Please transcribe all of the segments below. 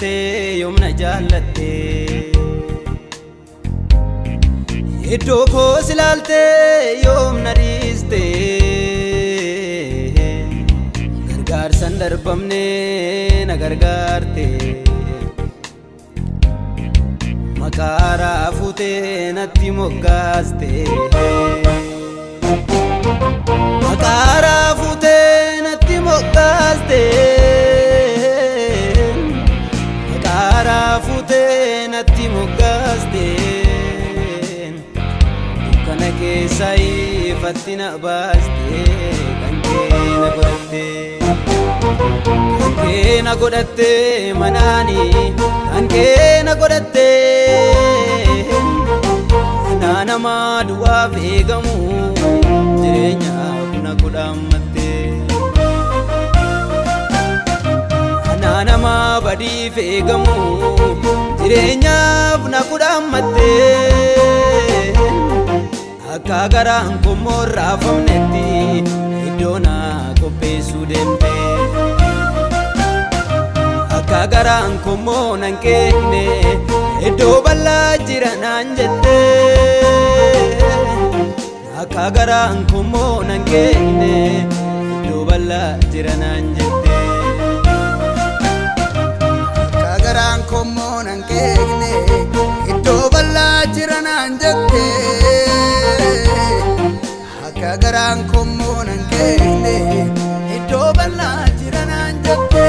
silalte yoomna jaalatte iddoo koo silalte yoomna dhiiste gargaarsan darbamne na gargaarte maqaa fuutee natti moggaaste maqaa fuutee natti moggaaste maqaa fuutee natti moggaaste dukkana keessa ifatti na baaste kan kee na godhatte kan kee na godhatte manaani kan kee na godhatte nama du'aaf eegamu jireenyaaf na godhammatte nama badiif eegamu jireenyaaf na godhammatte akka garaan kommoo raafamnetti iddoo na qopheessuu deemte akka garaan kommoo nan keenye iddoo bal'aa jira naan jette akka garaan kommoo nan keenye iddoo bal'aa jira naan jette akka garaan kommoo nan keenye iddoo bal'aa jira naan jette akka garaan kommoo nan keenye iddoo bal'aa jira naan jette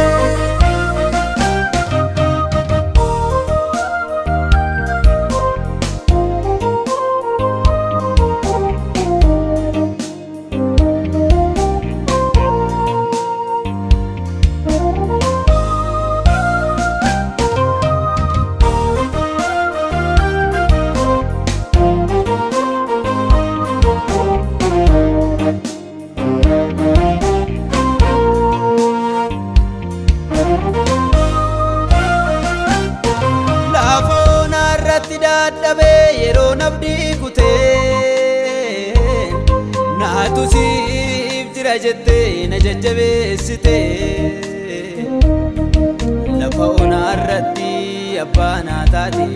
yeroo nabdii kutee naatu siif jira jettee na jajjabeessite lafa onaa irratti abbaa naa taate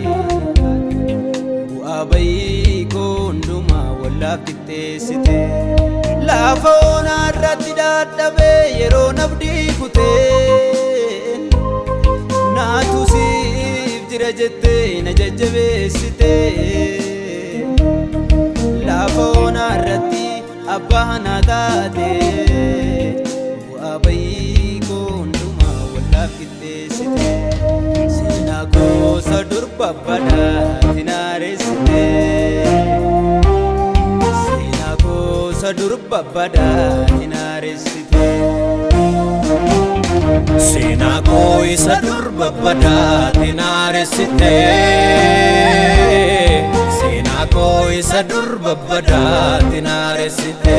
bu'aa bayii koo hundumaa wallaaf qixxeessite lafa onaa irratti dadhabee yeroo nabdii kutee naatu jira jettee na jajjabeessite lafa onaa irratti abbaa naa taate bu'aa bayii koo hundumaa wallaaf qixxeessite seenaa koo isa dur babbadaatti naaressite seenaa koo isa dur babbadaatti naaressite seenaa koo isa dur babbadaatti naaressite seenaa koo isa dur babbadaatti naaressite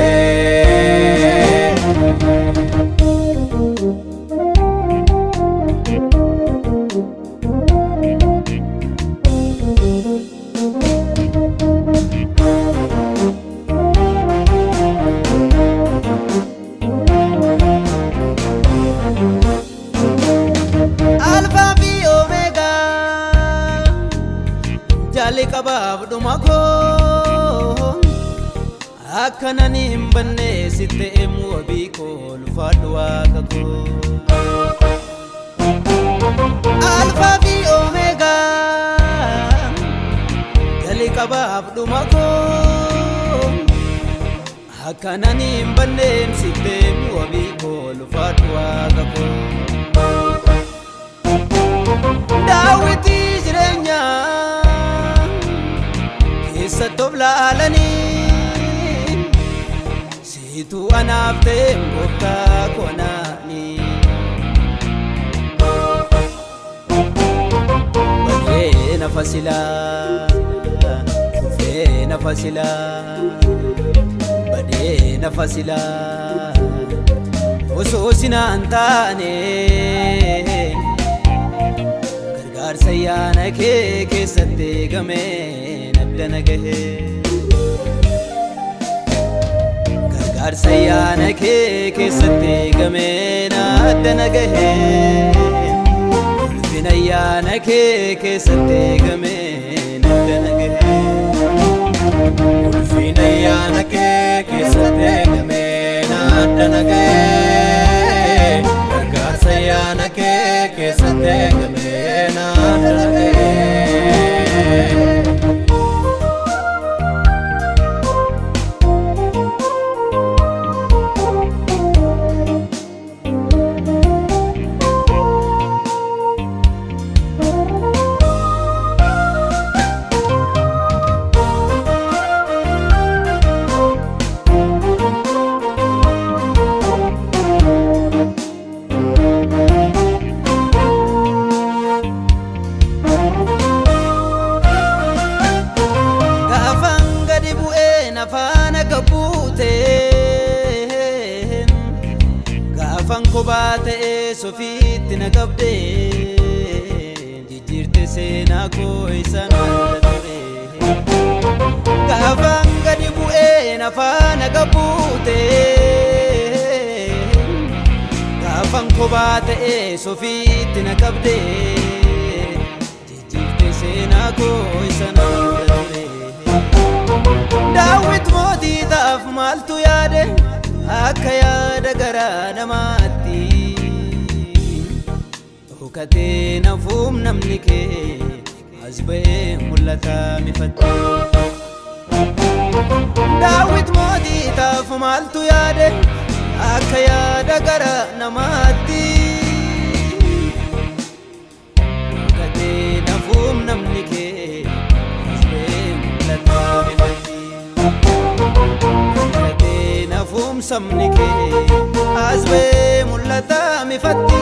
jaalli qabaaf dhuma koo akkanan hin banne sitte emu wabii koo ulfaadhu waaqa koo alfaa fi omeegaa jaalli qabaaf dhuma koo akkanan hin banne sitte emu wabii koo ulfaadhu waaqa koo daawwitii jireenyaa Sattof laalanii siitu anaaf ta'e gooftaa konaani badee nafa silaa dhufee nafa silaa badee nafa silaa osoo sinaan taane gargaarsa yaana kee keessatti eegamee naddana gahee gargaarsa yaana kee keessatti eegamee naddana gahee ulfina ayyaana kee keessatti eegame nadda nagahee. Ulfina ayyaana kee keessatti eegame nadda nagahee. Gargaarsa ayyaana kee keessatti eegame nadda nagahee. Afana kabute gafan ko bate sofit na kabde jijirte sena ko isana ture gafan gadi bue afana kabute gafan ko bate sofit na kabde jijirte sena ko isana ture. Daawit mootii taaf maaltu yaade akka yaada garaa namaatti dhokatee nafuum namni kee as ba'ee mul'ata mifatti. Daawit mootii taaf maaltu yaade akka yaada garaa namaatti dhokatee nafuum namni kee as ba'ee mul'ata mifatti. Nafum samni kee as ba'ee mul'ata mifatti.